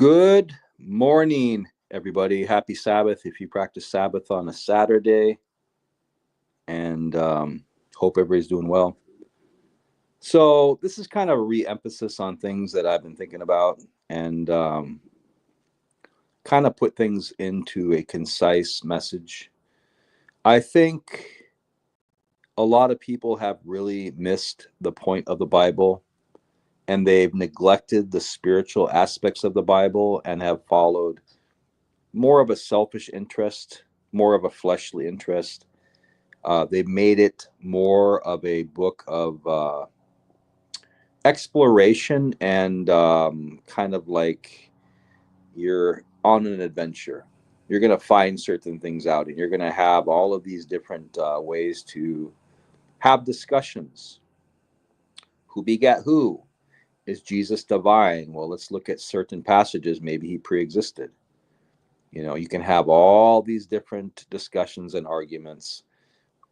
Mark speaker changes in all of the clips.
Speaker 1: Good morning, everybody. Happy Sabbath if you practice Sabbath on a Saturday, and hope everybody's doing well. So, this is kind of a re emphasis on things that I've been thinking about and kind of put things into a concise message. I think a lot of people have really missed the point of the Bible, and they've neglected the spiritual aspects of the Bible and have followed more of a selfish interest, more of a fleshly interest. They've made it more of a book of exploration and kind of like you're on an adventure. You're going to find certain things out, and you're going to have all of these different ways to have discussions. Who begat who? Is Jesus divine? Well, let's look at certain passages. Maybe he pre-existed. You can have all these different discussions and arguments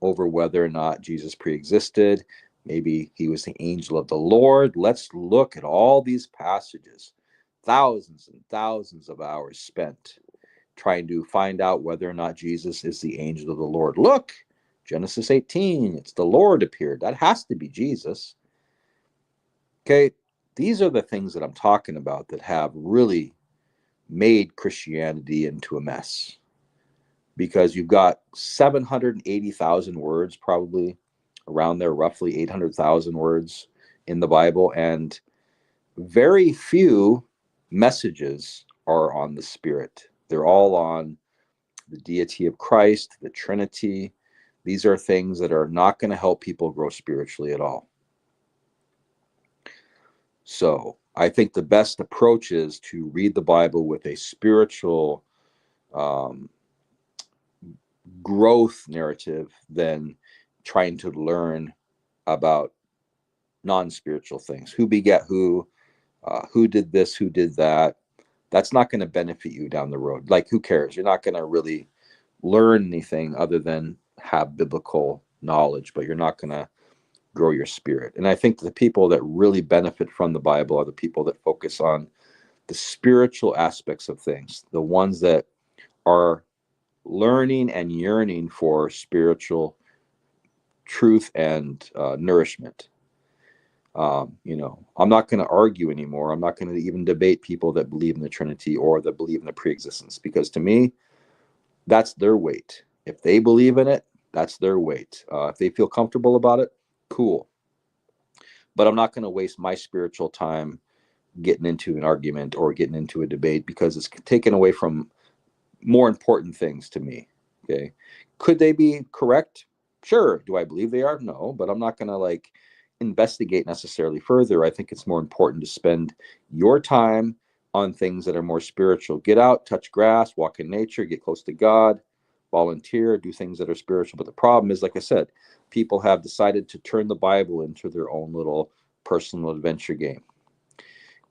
Speaker 1: over whether or not Jesus pre-existed. Maybe he was the angel of the Lord. Let's look at all these passages. Thousands and thousands of hours spent trying to find out whether or not Jesus is the angel of the Lord. Look, Genesis 18, it's the Lord appeared. That has to be Jesus. Okay, these are the things that I'm talking about that have really made Christianity into a mess, because you've got 780,000 words, probably around there, roughly 800,000 words in the Bible, and very few messages are on the Spirit. They're all on the deity of Christ, the Trinity. These are things that are not going to help people grow spiritually at all. So I think the best approach is to read the Bible with a spiritual growth narrative than trying to learn about non-spiritual things. Who begat who did this, who did that. That's not going to benefit you down the road. Like, who cares? You're not going to really learn anything other than have biblical knowledge, but you're not going to grow your spirit. And I think the people that really benefit from the Bible are the people that focus on the spiritual aspects of things, the ones that are learning and yearning for spiritual truth and nourishment. I'm not going to argue anymore. I'm not going to even debate people that believe in the Trinity or that believe in the preexistence, because to me, that's their weight. If they believe in it, that's their weight. If they feel comfortable about it, cool. But I'm not going to waste my spiritual time getting into an argument or getting into a debate, because it's taken away from more important things to me. Okay. Could they be correct? Sure. Do I believe they are? No, but I'm not going to investigate necessarily further. I think it's more important to spend your time on things that are more spiritual. Get out, touch grass, walk in nature, get close to God, volunteer, do things that are spiritual. But the problem is, like I said, people have decided to turn the Bible into their own little personal adventure game.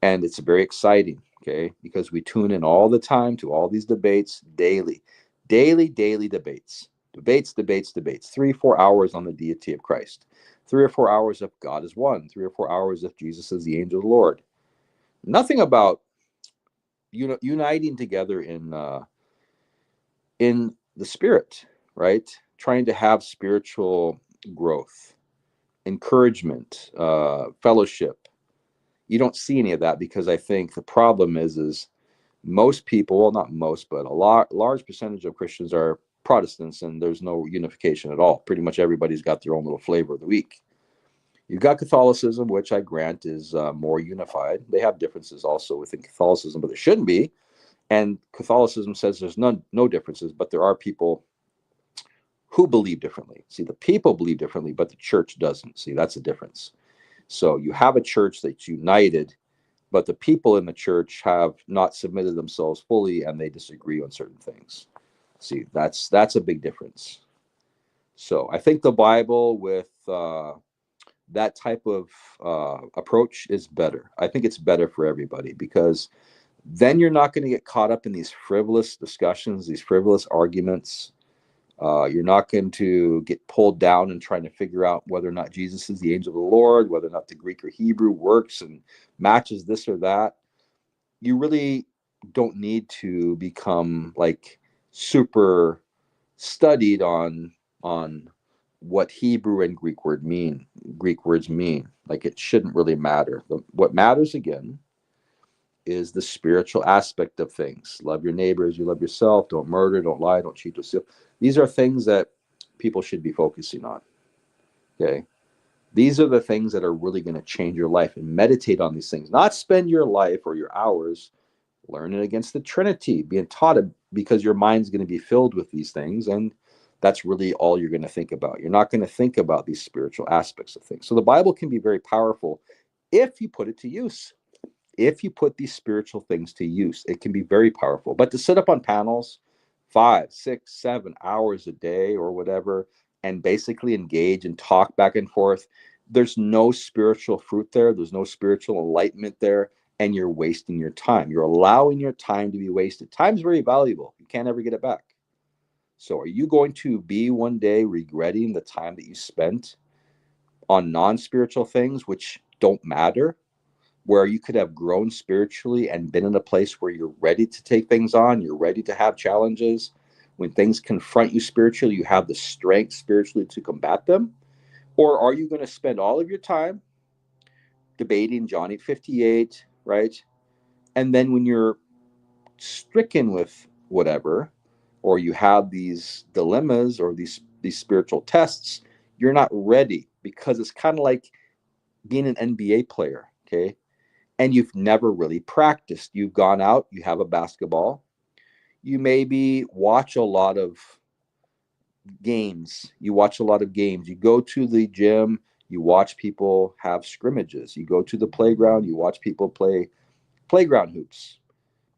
Speaker 1: And it's very exciting, okay, because we tune in all the time to all these debates daily debates, 3-4 hours on the deity of Christ, 3 or 4 hours if God is one, 3 or 4 hours if Jesus is the angel of the Lord. Nothing about uniting together in the Spirit, right? Trying to have spiritual growth, encouragement, fellowship. You don't see any of that, because I think the problem is most people, well, not most, but large percentage of Christians are Protestants, and there's no unification at all. Pretty much everybody's got their own little flavor of the week. You've got Catholicism, which I grant is more unified. They have differences also within Catholicism, but there shouldn't be. And Catholicism says there's no differences, but there are people who believe differently. See, the people believe differently, but the church doesn't. See, that's the difference. So you have a church that's united, but the people in the church have not submitted themselves fully, and they disagree on certain things. See, that's a big difference. So I think the Bible with that type of approach is better. I think it's better for everybody, because then you're not going to get caught up in these frivolous discussions, these frivolous arguments. You're not going to get pulled down and trying to figure out whether or not Jesus is the angel of the Lord, whether or not the Greek or Hebrew works and matches this or that. You really don't need to become like super studied on what Hebrew and Greek words mean. Like it shouldn't really matter. What matters again is the spiritual aspect of things. Love your neighbors, you love yourself, don't murder, don't lie, don't cheat, don't steal. These are things that people should be focusing on. Okay. These are the things that are really going to change your life, and meditate on these things. Not spend your life or your hours learning against the Trinity, being taught it, because your mind's going to be filled with these things, and that's really all you're going to think about. You're not going to think about these spiritual aspects of things. So the Bible can be very powerful if you put it to use. If you put these spiritual things to use, it can be very powerful. But to sit up on panels 5, 6, 7 hours a day or whatever, and basically engage and talk back and forth, there's no spiritual fruit there. There's no spiritual enlightenment there. And you're wasting your time. You're allowing your time to be wasted. Time's very valuable. You can't ever get it back. So are you going to be one day regretting the time that you spent on non-spiritual things, which don't matter, where you could have grown spiritually and been in a place where you're ready to take things on, you're ready to have challenges? When things confront you spiritually, you have the strength spiritually to combat them? Or are you going to spend all of your time debating Johnny 58, right? And then when you're stricken with whatever, or you have these dilemmas or these spiritual tests, you're not ready, because it's kind of like being an NBA player, okay? And you've never really practiced. You've gone out, you have a basketball, you maybe watch a lot of games. You watch a lot of games. You go to the gym, you watch people have scrimmages. You go to the playground, you watch people play playground hoops,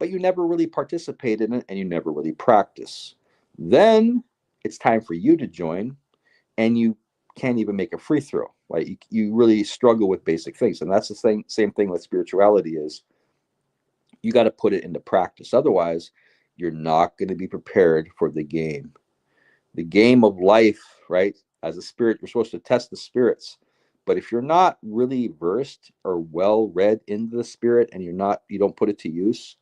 Speaker 1: but you never really participate in it and you never really practice. Then it's time for you to join, and you can't even make a free throw. Right? You really struggle with basic things. And that's the same thing with spirituality is you got to put it into practice. Otherwise, you're not going to be prepared for the game of life, right? As a spirit, you're supposed to test the spirits. But if you're not really versed or well read into the spirit, and you don't put it to use,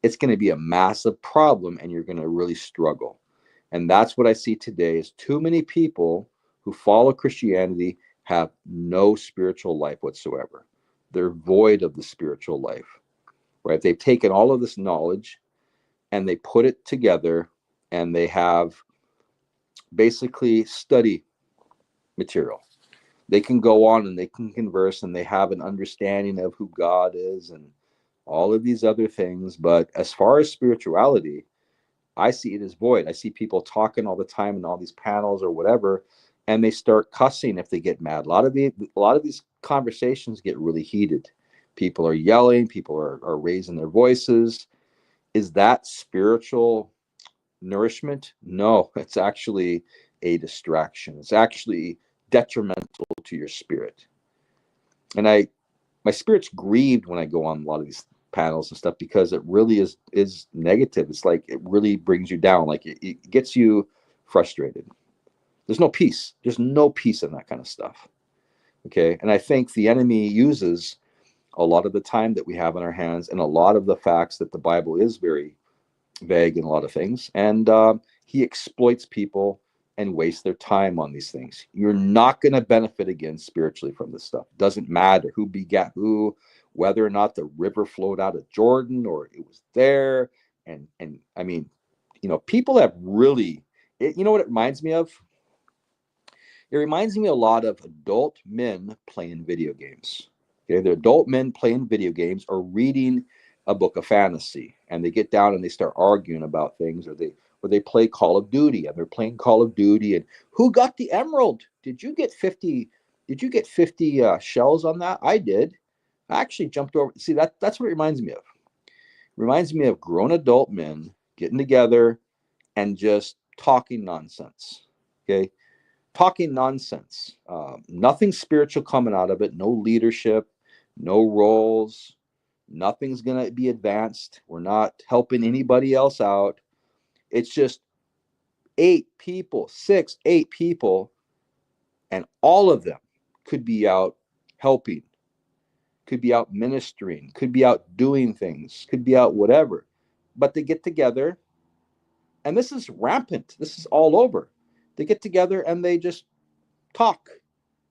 Speaker 1: it's going to be a massive problem, and you're going to really struggle. And that's what I see today is too many people who follow Christianity have no spiritual life whatsoever. They're void of the spiritual life, right? They've taken all of this knowledge and they put it together, and they have basically study material. They can go on and they can converse, and they have an understanding of who God is and all of these other things. But as far as spirituality, I see it as void. I see people talking all the time in all these panels or whatever, and they start cussing if they get mad. A lot of these conversations get really heated. People are yelling, people are raising their voices. Is that spiritual nourishment? No, it's actually a distraction. It's actually detrimental to your spirit. And my spirit's grieved when I go on a lot of these panels and stuff, because it really is negative. It's like it really brings you down. Like it gets you frustrated. There's no peace. There's no peace in that kind of stuff. Okay. And I think the enemy uses a lot of the time that we have in our hands, and a lot of the facts that the Bible is very vague in a lot of things. And he exploits people and wastes their time on these things. You're not going to benefit again spiritually from this stuff. Doesn't matter who begat who, whether or not the river flowed out of Jordan or it was there. And I mean, people have really, you know what it reminds me of? It reminds me a lot of adult men playing video games. Okay, they're adult men playing video games or reading a book of fantasy, and they get down and they start arguing about things, or they play Call of Duty, and they're playing Call of Duty, and who got the emerald? Did you get 50? Did you get 50 shells on that? I did. I actually jumped over. See, that's what it reminds me of. It reminds me of grown adult men getting together and just talking nonsense. Okay, talking nonsense. Nothing spiritual coming out of it. No leadership, no roles. Nothing's going to be advanced. We're not helping anybody else out. It's just 8 people, 6, 8 people, and all of them could be out helping could be out ministering, could be out doing things, could be out whatever. But they get together, and this is rampant. This is all over. They get together and they just talk.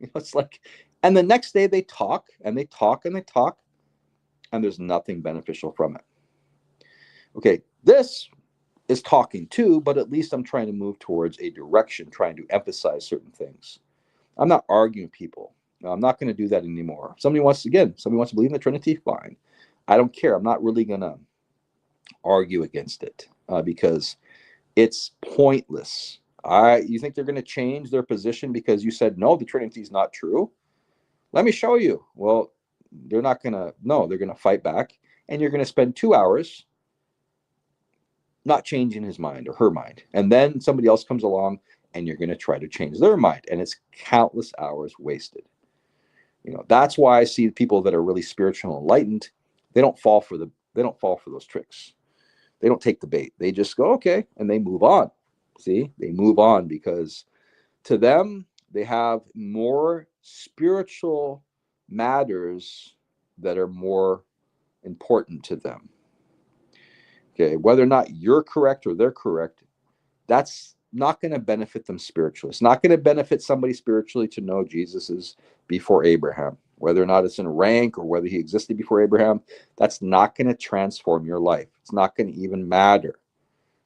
Speaker 1: It's like, and the next day they talk and they talk and they talk, and there's nothing beneficial from it. Okay, this is talking too, but at least I'm trying to move towards a direction, trying to emphasize certain things. I'm not arguing people. I'm not going to do that anymore. Somebody wants to believe in the Trinity, fine. I don't care. I'm not really going to argue against it because it's pointless. You think they're going to change their position because you said, no, the Trinity is not true? Let me show you. Well, they're not going to, no, they're going to fight back, and you're going to spend 2 hours not changing his mind or her mind. And then somebody else comes along and you're going to try to change their mind. And it's countless hours wasted. That's why I see people that are really spiritual and enlightened, they don't fall for those tricks. They don't take the bait. They just go, okay, and they move on. See, they move on because to them, they have more spiritual matters that are more important to them. Okay, whether or not you're correct or they're correct, that's not going to benefit them spiritually. It's not going to benefit somebody spiritually to know Jesus is before Abraham. Whether or not it's in rank or whether he existed before Abraham, that's not going to transform your life. It's not going to even matter.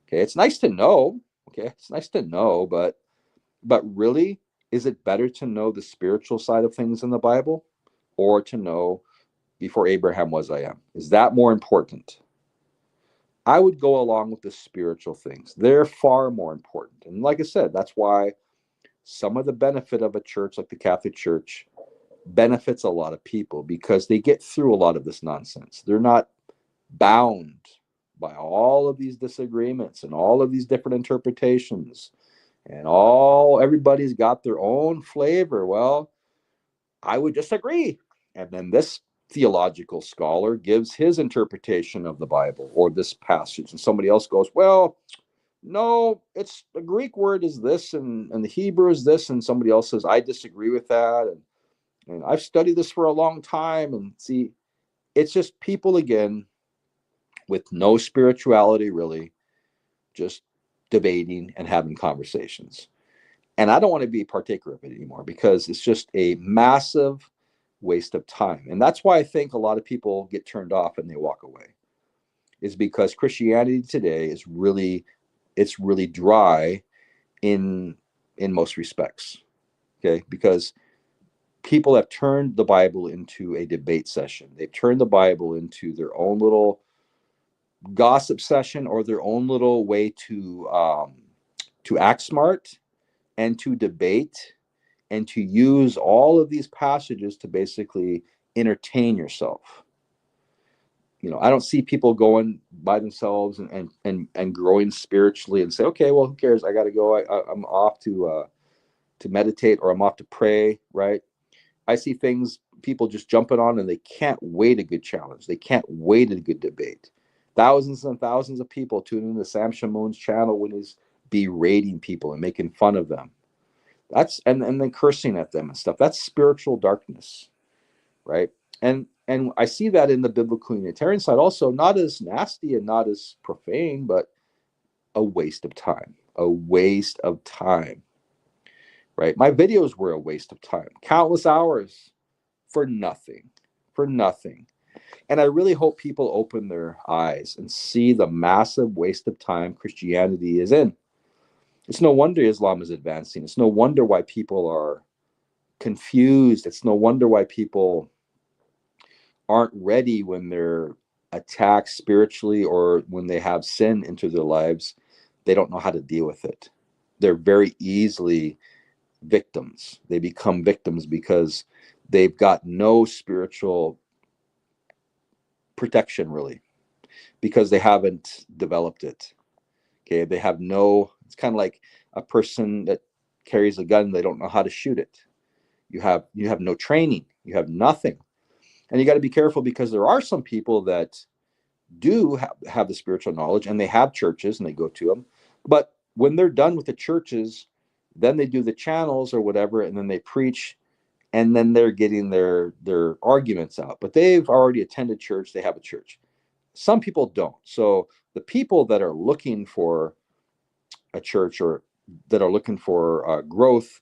Speaker 1: Okay, it's nice to know. Okay, it's nice to know, but really, is it better to know the spiritual side of things in the Bible or to know before Abraham was I am? Is that more important? I would go along with the spiritual things. They're far more important. And like I said, that's why some of the benefit of a church like the Catholic Church benefits a lot of people, because they get through a lot of this nonsense. They're not bound by all of these disagreements and all of these different interpretations, and everybody's got their own flavor. Well, I would disagree. And then this theological scholar gives his interpretation of the Bible or this passage, and somebody else goes, well, no, it's the Greek word is this, and the Hebrew is this, and somebody else says, I disagree with that, and I've studied this for a long time. And see, it's just people again with no spirituality, really, just debating and having conversations. And I don't want to be a partaker of it anymore because it's just a massive waste of time. And that's why I think a lot of people get turned off and they walk away, is because Christianity today is really dry in most respects. Okay, because people have turned the Bible into a debate session. They've turned the Bible into their own little gossip session or their own little way to act smart and to debate and to use all of these passages to basically entertain yourself. I don't see people going by themselves and growing spiritually and say, okay, well, who cares? I got to go. I'm off to meditate, or I'm off to pray, right? I see people just jumping on, and they can't wait a good challenge. They can't wait a good debate. Thousands and thousands of people tune into Sam Shamoun's channel when he's berating people and making fun of them. That's and then cursing at them and stuff. That's spiritual darkness, right? And I see that in the biblical Unitarian side also, not as nasty and not as profane, but a waste of time. A waste of time, right? My videos were a waste of time. Countless hours for nothing. And I really hope people open their eyes and see the massive waste of time Christianity is in. It's no wonder Islam is advancing. It's no wonder why people are confused. It's no wonder why people aren't ready when they're attacked spiritually or when they have sin into their lives. They don't know how to deal with it. They're very easily victims. They become victims because they've got no spiritual protection, really, because they haven't developed it. Okay, they have it's kind of like a person that carries a gun, they don't know how to shoot it. You have no training, you have nothing. And you got to be careful, because there are some people that do have the spiritual knowledge, and they have churches and they go to them, but when they're done with the churches, then they do the channels or whatever, and then they preach, and then they're getting their arguments out. But they've already attended church, they have a church. Some people don't. So the people that are looking for a church, or that are looking for growth,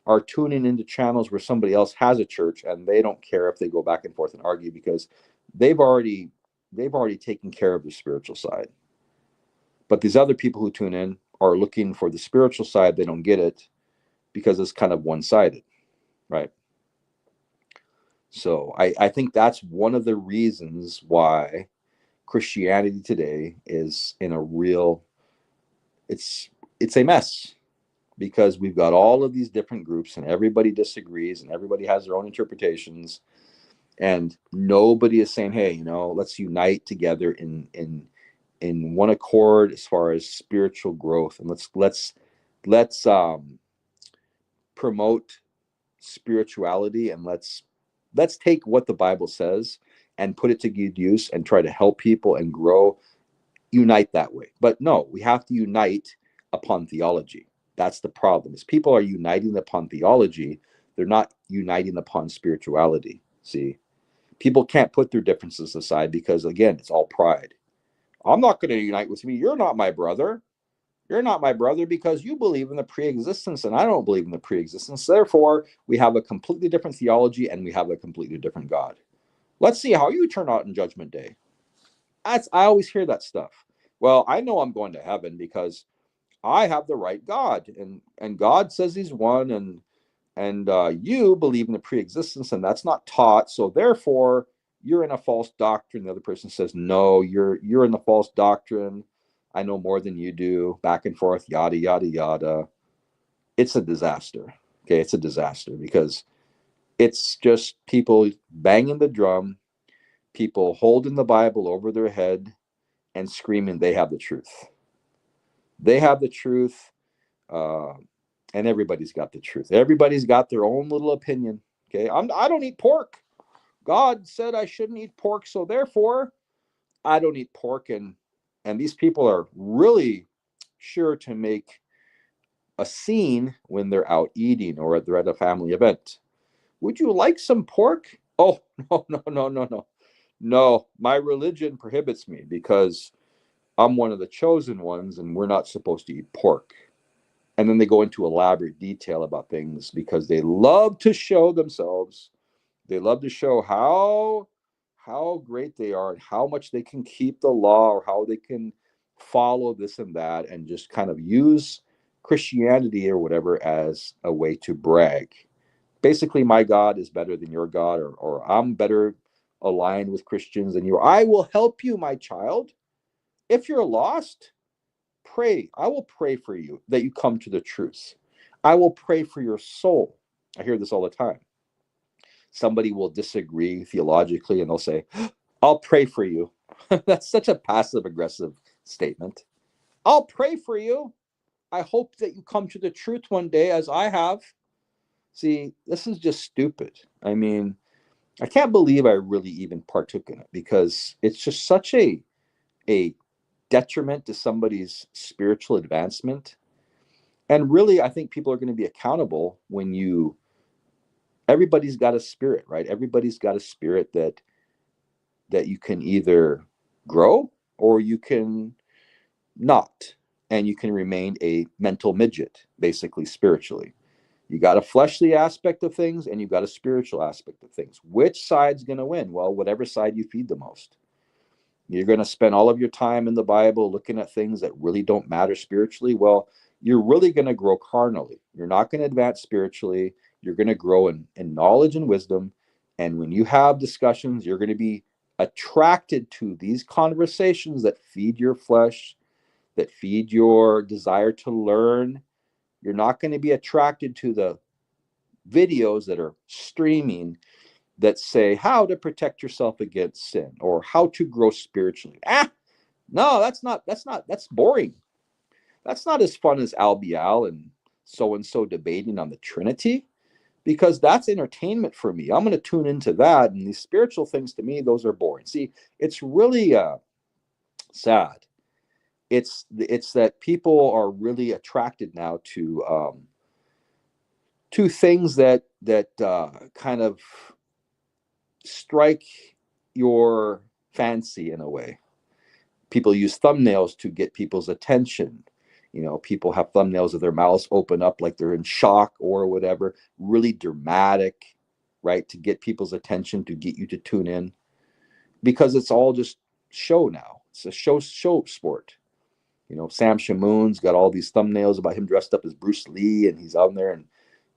Speaker 1: are tuning into channels where somebody else has a church, and they don't care if they go back and forth and argue, because they've already taken care of the spiritual side. But these other people who tune in are looking for the spiritual side. They don't get it because it's kind of one-sided, right? So I think that's one of the reasons why Christianity today is in a real, it's a mess, because we've got all of these different groups, and everybody disagrees, and everybody has their own interpretations, and nobody is saying, hey, let's unite together in one accord as far as spiritual growth, and let's promote spirituality, and let's take what the Bible says and put it to good use and try to help people and grow, unite that way. But no, we have to unite upon theology. That's the problem. Is people are uniting upon theology, they're not uniting upon spirituality. See, people can't put their differences aside, because again, it's all pride. I'm not going to unite with you. You're not my brother. You're not my brother because you believe in the pre-existence and I don't believe in the pre-existence. Therefore, we have a completely different theology and we have a completely different God. Let's see how you turn out in Judgment Day. I always hear that stuff. Well, I know I'm going to heaven because I have the right God, and God says He's one, and you believe in the pre-existence, and that's not taught. So therefore, you're in a false doctrine. The other person says, no, you're in the false doctrine. I know more than you do. Back and forth, yada yada yada. It's a disaster. Okay, it's a disaster because it's just people banging the drum, people holding the Bible over their head and screaming they have the truth. They have the truth, and everybody's got the truth. Everybody's got their own little opinion. Okay, I don't eat pork. God said I shouldn't eat pork, so therefore I don't eat pork. And these people are really sure to make a scene when they're out eating or they're at a family event. Would you like some pork? Oh, no, no, no, no, no. No, my religion prohibits me because I'm one of the chosen ones and we're not supposed to eat pork. And then they go into elaborate detail about things because they love to show themselves. They love to show how great they are and how much they can keep the law or how they can follow this and that, and just kind of use Christianity or whatever as a way to brag. Basically, my God is better than your God, or I'm better aligned with Christians than you. I will help you, my child. If you're lost, pray. I will pray for you that you come to the truth. I will pray for your soul. I hear this all the time. Somebody will disagree theologically and they'll say, I'll pray for you. That's such a passive aggressive statement. I'll pray for you. I hope that you come to the truth one day as I have. See, this is just stupid. I mean, I can't believe I really even partook in it because it's just such a detriment to somebody's spiritual advancement. And really, I think people are going to be accountable when everybody's got a spirit, right? Everybody's got a spirit that you can either grow or you can not, and you can remain a mental midget, basically spiritually. You got a fleshly aspect of things and you got a spiritual aspect of things. Which side's going to win? Well, whatever side you feed the most. You're going to spend all of your time in the Bible looking at things that really don't matter spiritually. Well, you're really going to grow carnally. You're not going to advance spiritually. You're going to grow in knowledge and wisdom. And when you have discussions, you're going to be attracted to these conversations that feed your flesh, that feed your desire to learn. You're not going to be attracted to the videos that are streaming that say how to protect yourself against sin or how to grow spiritually. No, that's boring. That's not as fun as Al Bial and so debating on the Trinity, because that's entertainment for me. I'm going to tune into that. And these spiritual things, to me, those are boring. See, it's really sad. It's that people are really attracted now to two things that kind of strike your fancy in a way. People use thumbnails to get people's attention. You know, people have thumbnails of their mouths open up like they're in shock or whatever, really dramatic, right? To get people's attention, to get you to tune in, because it's all just show now. It's a show sport. You know, Sam Shamoon's got all these thumbnails about him dressed up as Bruce Lee, and he's on there and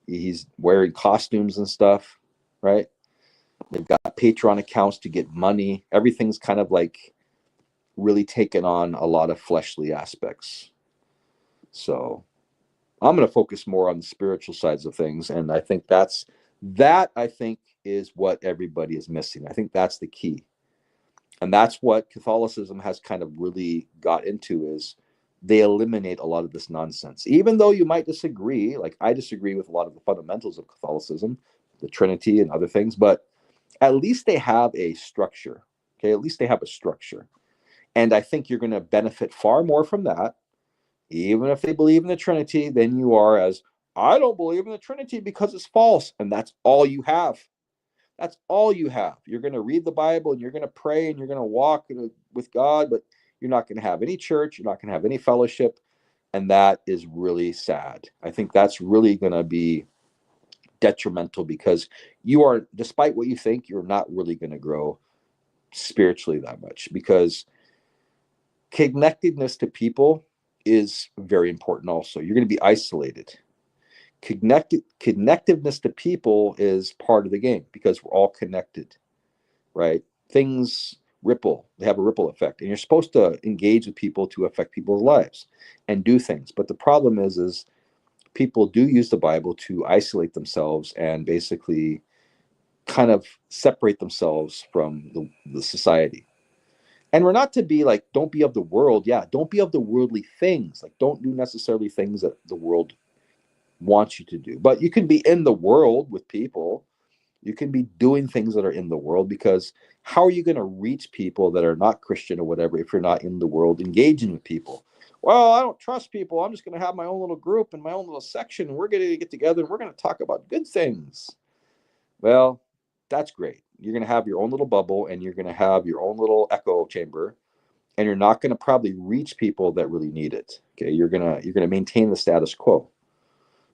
Speaker 1: he's wearing costumes and stuff, right? They've got Patreon accounts to get money. Everything's kind of like really taken on a lot of fleshly aspects. So I'm going to focus more on the spiritual sides of things. And I think that I think is what everybody is missing. I think that's the key. And that's what Catholicism has kind of really got into, is they eliminate a lot of this nonsense. Even though you might disagree, like I disagree with a lot of the fundamentals of Catholicism, the Trinity and other things, but at least they have a structure. Okay, at least they have a structure. And I think you're going to benefit far more from that, even if they believe in the Trinity, than you are as, I don't believe in the Trinity because it's false. And that's all you have. That's all you have. You're going to read the Bible and you're going to pray and you're going to walk with God, but you're not going to have any church. You're not going to have any fellowship. And that is really sad. I think that's really going to be detrimental, because you are, despite what you think, you're not really going to grow spiritually that much, because connectedness to people is very important also. You're going to be isolated. Connectiveness to people is part of the game, because we're all connected, right? Things ripple. They have a ripple effect, and you're supposed to engage with people to affect people's lives and do things. But the problem is people do use the Bible to isolate themselves and basically kind of separate themselves from the society. And we're not to be like, don't be of the world. Yeah, don't be of the worldly things. Like, don't do necessarily things that the world wants you to do. But you can be in the world with people. You can be doing things that are in the world, because how are you going to reach people that are not Christian or whatever if you're not in the world engaging with people? Well, I don't trust people. I'm just going to have my own little group and my own little section, and we're going to get together and we're going to talk about good things. Well, that's great. You're going to have your own little bubble and you're going to have your own little echo chamber, and you're not going to probably reach people that really need it. Okay, you're going to maintain the status quo,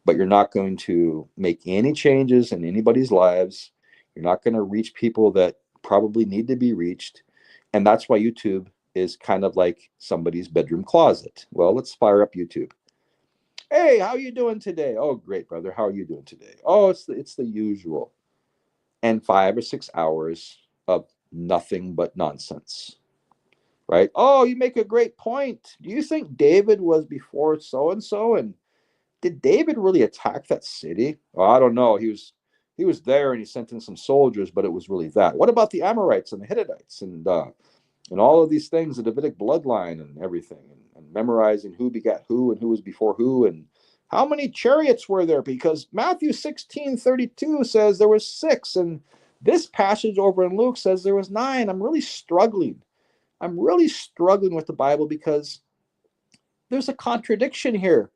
Speaker 1: but you're not going to make any changes in anybody's lives. You're not going to reach people that probably need to be reached. And that's why YouTube is kind of like somebody's bedroom closet. Well, let's fire up YouTube. Hey, how are you doing today? Oh, great, brother. How are you doing today? Oh, it's the usual. And 5 or 6 hours of nothing but nonsense, right? Oh, you make a great point. Do you think David was before so and so? And did David really attack that city? Oh, I don't know. He was there and he sent in some soldiers, but it was really that. What about the Amorites and the Hittites and all of these things, the Davidic bloodline and everything, and memorizing who begat who and who was before who, and how many chariots were there? Because Matthew 16:32 says there was 6, and this passage over in Luke says there was 9. I'm really struggling. With the Bible, because there's a contradiction here.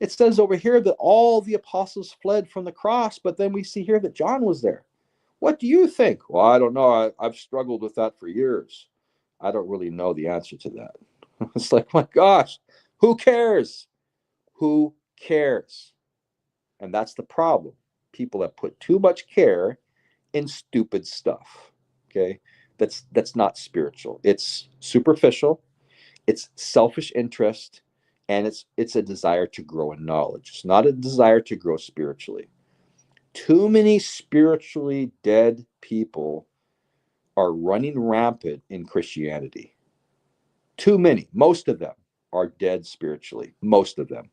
Speaker 1: It says over here that all the apostles fled from the cross, but then we see here that John was there. What do you think? Well, I don't know. I've struggled with that for years. I don't really know the answer to that. It's like, my gosh, who cares? Who cares? And that's the problem. People have put too much care in stupid stuff. Okay, that's not spiritual. It's superficial. It's selfish interest, and it's a desire to grow in knowledge. It's not a desire to grow spiritually. Too many spiritually dead people are running rampant in Christianity. Too many. Most of them are dead spiritually. Most of them.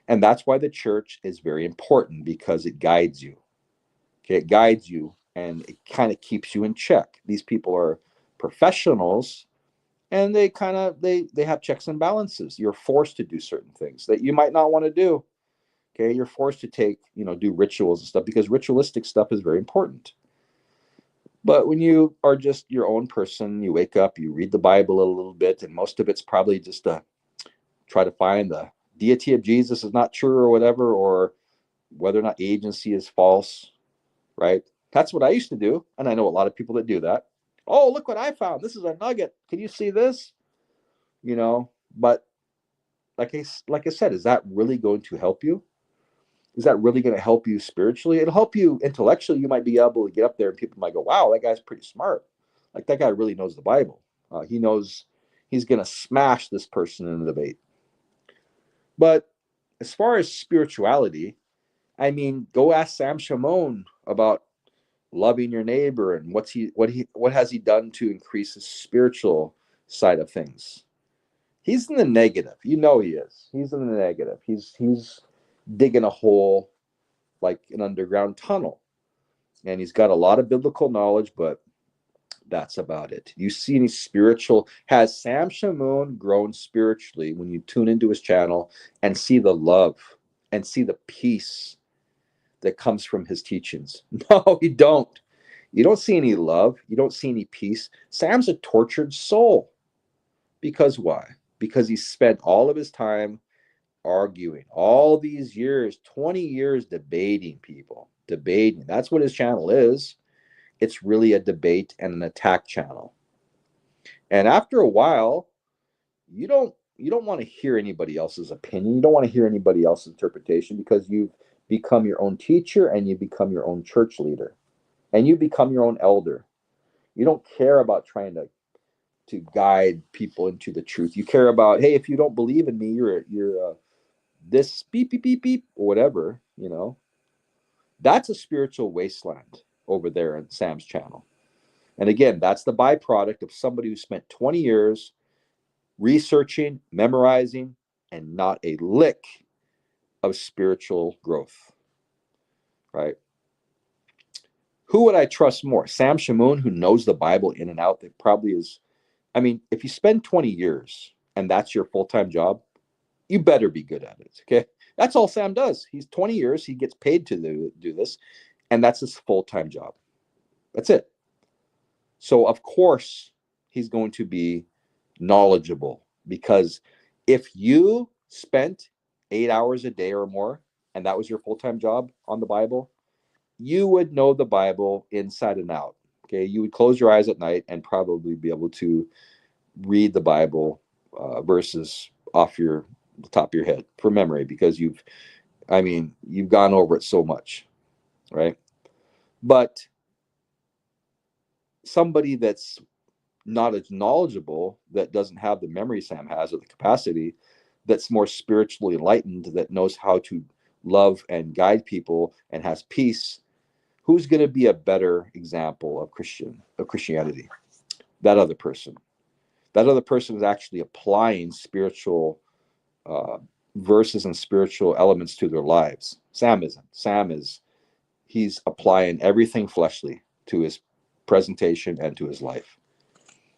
Speaker 1: And that's why the church is very important, because it guides you. Okay, it guides you and it kind of keeps you in check. These people are professionals, and they have checks and balances. You're forced to do certain things that you might not want to do. Okay, you're forced to do rituals and stuff, because ritualistic stuff is very important. But when you are just your own person, you wake up, you read the Bible a little bit, and most of it's probably just to try to find the deity of Jesus is not true or whatever, or whether or not agency is false, right? That's what I used to do. And I know a lot of people that do that. Oh, look what I found. This is a nugget. Can you see this? But like I said, is that really going to help you? Is that really going to help you spiritually? It'll help you intellectually. You might be able to get up there and people might go, wow, that guy's pretty smart. Like that guy really knows the Bible. He knows he's going to smash this person in a debate. But as far as spirituality, I mean, go ask Sam Shamoun about loving your neighbor and what has he done to increase his spiritual side of things. He's in the negative. You know he is. He's in the negative. He's digging a hole like an underground tunnel. And he's got a lot of biblical knowledge, but that's about it. You see any spiritual, has Sam Shamoun grown spiritually when you tune into his channel and see the love and see the peace that comes from his teachings? No, you don't. You don't see any love. You don't see any peace. Sam's a tortured soul. Because why? Because he spent all of his time arguing, all these years, 20 years debating people, debating. That's what his channel is. It's really a debate and an attack channel. And after a while, you don't want to hear anybody else's opinion. You don't want to hear anybody else's interpretation because you've become your own teacher and you become your own church leader and you become your own elder. You don't care about trying to guide people into the truth. You care about, hey, if you don't believe in me, you're this beep beep beep beep or whatever. That's a spiritual wasteland over there in Sam's channel. And again, that's the byproduct of somebody who spent 20 years researching, memorizing, and not a lick of spiritual growth, right? Who would I trust more? Sam Shamoun, who knows the Bible in and out, that probably is. I mean, if you spend 20 years and that's your full-time job, you better be good at it, okay? That's all Sam does. He's 20 years, he gets paid to do this, and that's his full-time job. That's it. So, of course, he's going to be knowledgeable because if you spent 8 hours a day or more and that was your full-time job on the Bible, you would know the Bible inside and out. Okay, you would close your eyes at night and probably be able to read the Bible verses off the top of your head from memory because you've gone over it so much, right? But somebody that's not as knowledgeable, that doesn't have the memory Sam has or the capacity, that's more spiritually enlightened, that knows how to love and guide people and has peace, who's going to be a better example of Christianity? That other person. That other person is actually applying spiritual uh, verses and spiritual elements to their lives. Sam isn't. He's applying everything fleshly to his presentation and to his life.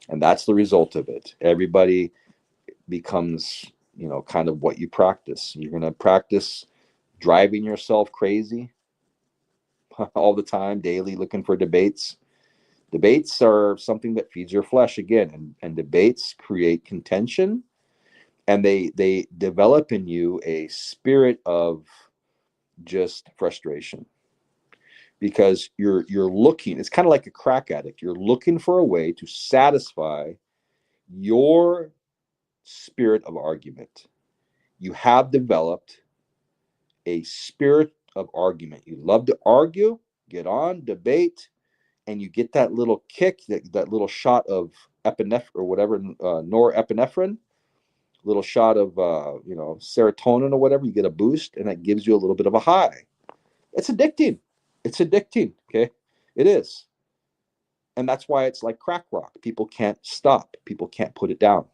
Speaker 1: And that's the result of it. Everybody becomes, kind of what you practice. You're going to practice driving yourself crazy all the time, daily, looking for debates. Debates are something that feeds your flesh again, and debates create contention, and they develop in you a spirit of just frustration because you're looking. It's kind of like a crack addict. You're looking for a way to satisfy your spirit of argument. You have developed a spirit of argument. You love to argue, get on, debate, and you get that little kick, that little shot of epinephrine or whatever, norepinephrine, little shot of serotonin or whatever. You get a boost, and that gives you a little bit of a high. It's addicting. It's addicting. Okay, it is, and that's why it's like crack rock. People can't stop. People can't put it down.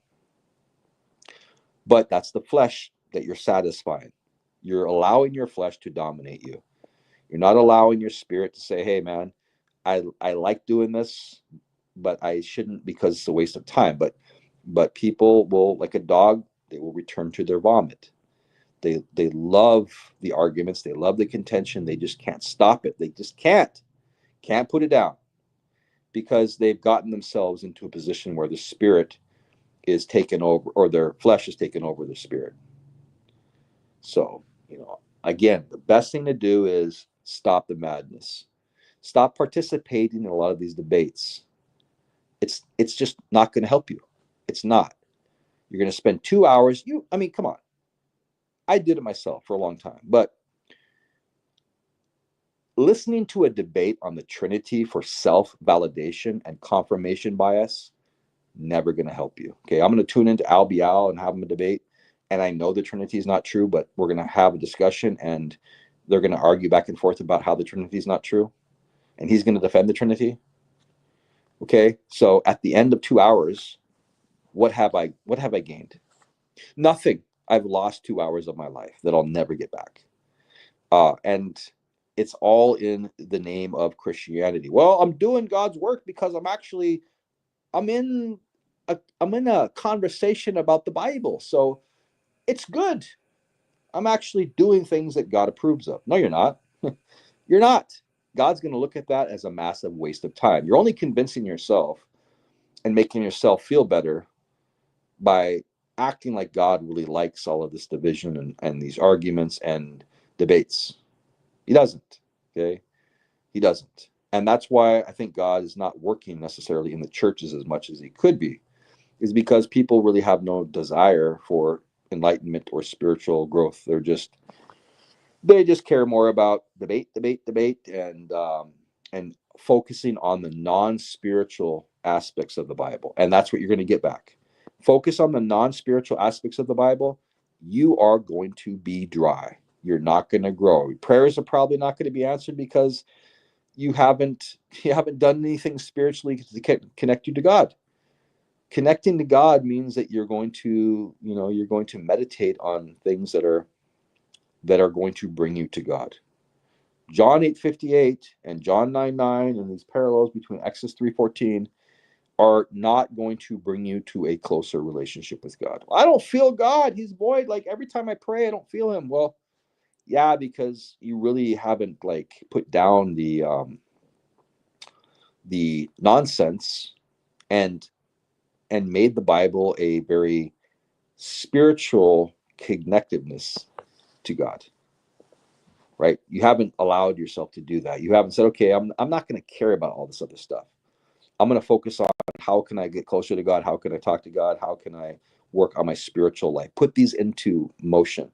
Speaker 1: But that's the flesh that you're satisfying. You're allowing your flesh to dominate you. You're not allowing your spirit to say, hey, man, I like doing this, but I shouldn't because it's a waste of time. But people will, like a dog, they will return to their vomit. They love the arguments. They love the contention. They just can't stop it. They just can't put it down because they've gotten themselves into a position where the spirit is taken over or their flesh is taken over the spirit. So, Again, the best thing to do is stop the madness. Stop participating in a lot of these debates. It's just not going to help you. It's not. You're going to spend 2 hours. I mean, come on. I did it myself for a long time, but listening to a debate on the Trinity for self-validation and confirmation bias, never going to help you. Okay, I'm going to tune into Al Bial and have him a debate, and I know the Trinity is not true, but we're going to have a discussion, and they're going to argue back and forth about how the Trinity is not true, and he's going to defend the Trinity. Okay, so at the end of 2 hours, what have I gained? Nothing. I've lost 2 hours of my life that I'll never get back. And it's all in the name of Christianity. Well, I'm doing God's work because I'm in a conversation about the Bible, so it's good. I'm actually doing things that God approves of. No, you're not. You're not. God's going to look at that as a massive waste of time. You're only convincing yourself and making yourself feel better by acting like God really likes all of this division and these arguments and debates. He doesn't. Okay. He doesn't. And that's why I think God is not working necessarily in the churches as much as he could be, is because people really have no desire for enlightenment or spiritual growth. They just care more about debate, and focusing on the non-spiritual aspects of the Bible. And that's what you're going to get back. Focus on the non-spiritual aspects of the Bible. You are going to be dry. You're not going to grow. Prayers are probably not going to be answered because you haven't done anything spiritually to connect you to God. Connecting to God means that you're going to meditate on things that are going to bring you to God. John 8:58 and John 9:9 and these parallels between Exodus 3:14 are not going to bring you to a closer relationship with God. I don't feel God. He's void. Like every time I pray, I don't feel him. Well, yeah, because you really haven't put down the nonsense and made the Bible a very spiritual connectiveness to God. Right? You haven't allowed yourself to do that. You haven't said, okay, I'm not going to care about all this other stuff. I'm going to focus on how can I get closer to God? How can I talk to God? How can I work on my spiritual life? Put these into motion.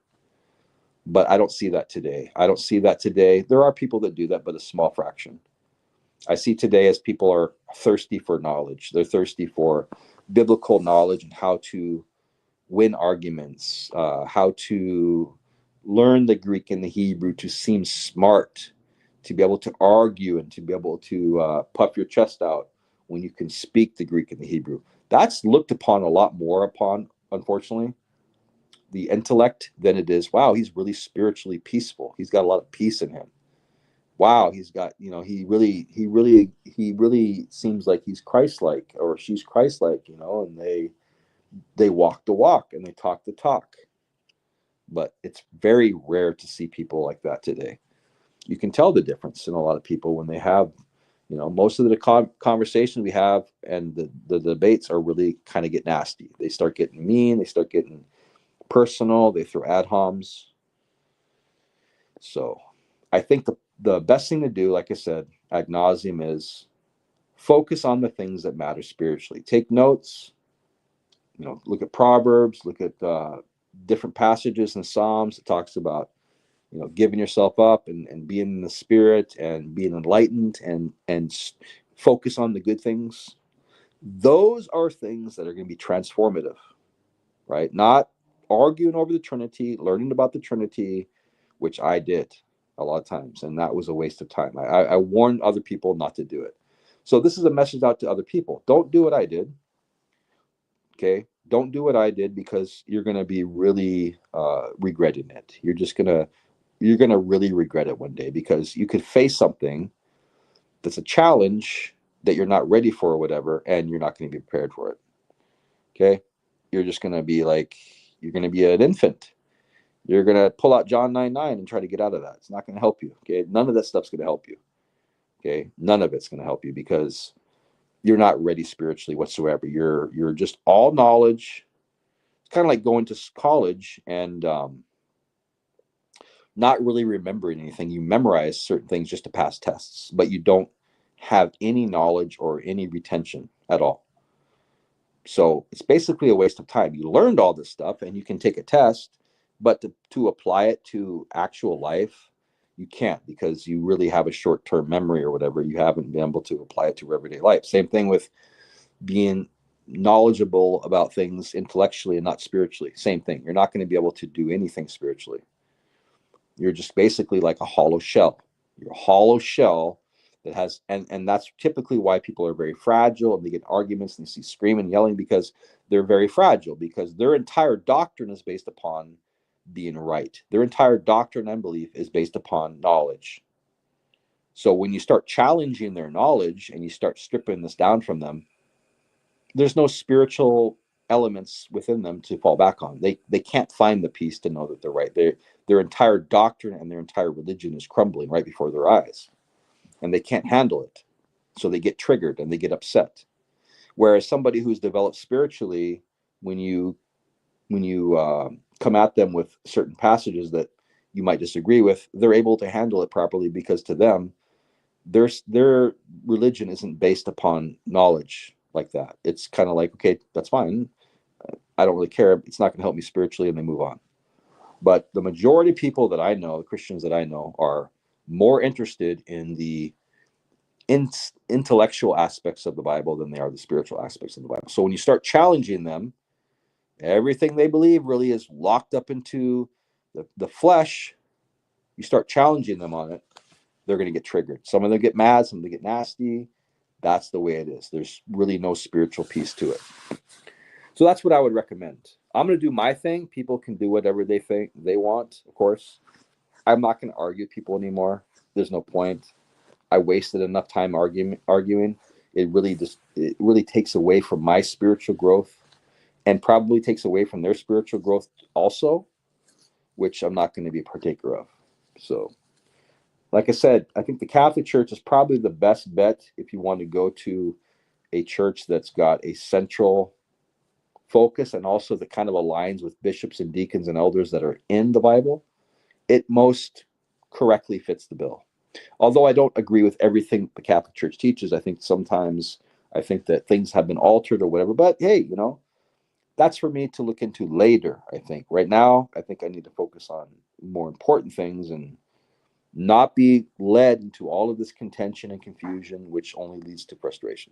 Speaker 1: But I don't see that today. There are people that do that, but a small fraction. I see today as people are thirsty for knowledge. They're thirsty for biblical knowledge and how to win arguments, how to learn the Greek and the Hebrew to seem smart, to be able to argue and to be able to puff your chest out when you can speak the Greek and the Hebrew. That's looked upon a lot more upon, unfortunately, the intellect than it is, wow, he's really spiritually peaceful. He's got a lot of peace in him. Wow, he's got, he really seems like he's Christ-like or she's Christ-like, and they walk the walk and they talk the talk. But it's very rare to see people like that today. You can tell the difference in a lot of people when they have, most of the conversations we have and the debates are really kind of get nasty. They start getting mean. They start getting personal. They throw ad homs. So I think the best thing to do, like I said, ad nauseum, is focus on the things that matter spiritually. Take notes, look at Proverbs, look at different passages in Psalms that talks about, giving yourself up and being in the spirit and being enlightened and focus on the good things. Those are things that are going to be transformative, right? Not arguing over the Trinity, learning about the Trinity, which I did a lot of times, and that was a waste of time. I warned other people not to do it. So this is a message out to other people. Don't do what I did. Okay, don't do what I did, because you're going to be really regretting it. You're going to really regret it one day, because you could face something that's a challenge that you're not ready for or whatever, and you're not going to be prepared for it. Okay, you're just going to be you're going to be an infant. You're going to pull out John 9:9 and try to get out of that. It's not going to help you. Okay, none of that stuff's going to help you. Okay, none of it's going to help you, because you're not ready spiritually whatsoever. You're just all knowledge. It's kind of like going to college and not really remembering anything. You memorize certain things just to pass tests, but you don't have any knowledge or any retention at all. So it's basically a waste of time. You learned all this stuff and you can take a test, but to apply it to actual life, you can't, because you really have a short-term memory or whatever. You haven't been able to apply it to everyday life. Same thing with being knowledgeable about things intellectually and not spiritually. Same thing. You're not going to be able to do anything spiritually. You're just basically like a hollow shell. You're a hollow shell that has, and that's typically why people are very fragile and they get arguments and they see screaming, yelling, because they're very fragile, because their entire doctrine is based upon being right. Their entire doctrine and belief is based upon knowledge. So when you start challenging their knowledge and you start stripping this down from them, there's no spiritual elements within them to fall back on. They can't find the peace to know that they're right. Their entire doctrine and their entire religion is crumbling right before their eyes, and they can't handle it. So they get triggered and they get upset. Whereas somebody who's developed spiritually, when you come at them with certain passages that you might disagree with, they're able to handle it properly, because to them, their religion isn't based upon knowledge like that. It's kind of like, okay, that's fine. I don't really care. It's not going to help me spiritually, and they move on. But the majority of people that I know, the Christians that I know, are more interested in the intellectual aspects of the Bible than they are the spiritual aspects of the Bible. So when you start challenging them, everything they believe really is locked up into the flesh. You start challenging them on it, they're going to get triggered. Some of them get mad, some of them get nasty. That's the way it is. There's really no spiritual piece to it. So that's what I would recommend. I'm going to do my thing. People can do whatever they think they want, of course. I'm not going to argue with people anymore. There's no point. I wasted enough time arguing. It really takes away from my spiritual growth, and probably takes away from their spiritual growth also, which I'm not going to be a partaker of. So, like I said, I think the Catholic Church is probably the best bet if you want to go to a church that's got a central focus and also that kind of aligns with bishops and deacons and elders that are in the Bible. It most correctly fits the bill. Although I don't agree with everything the Catholic Church teaches, I think sometimes that things have been altered or whatever. But hey, that's for me to look into later. I think right now, I think I need to focus on more important things and not be led into all of this contention and confusion, which only leads to frustration.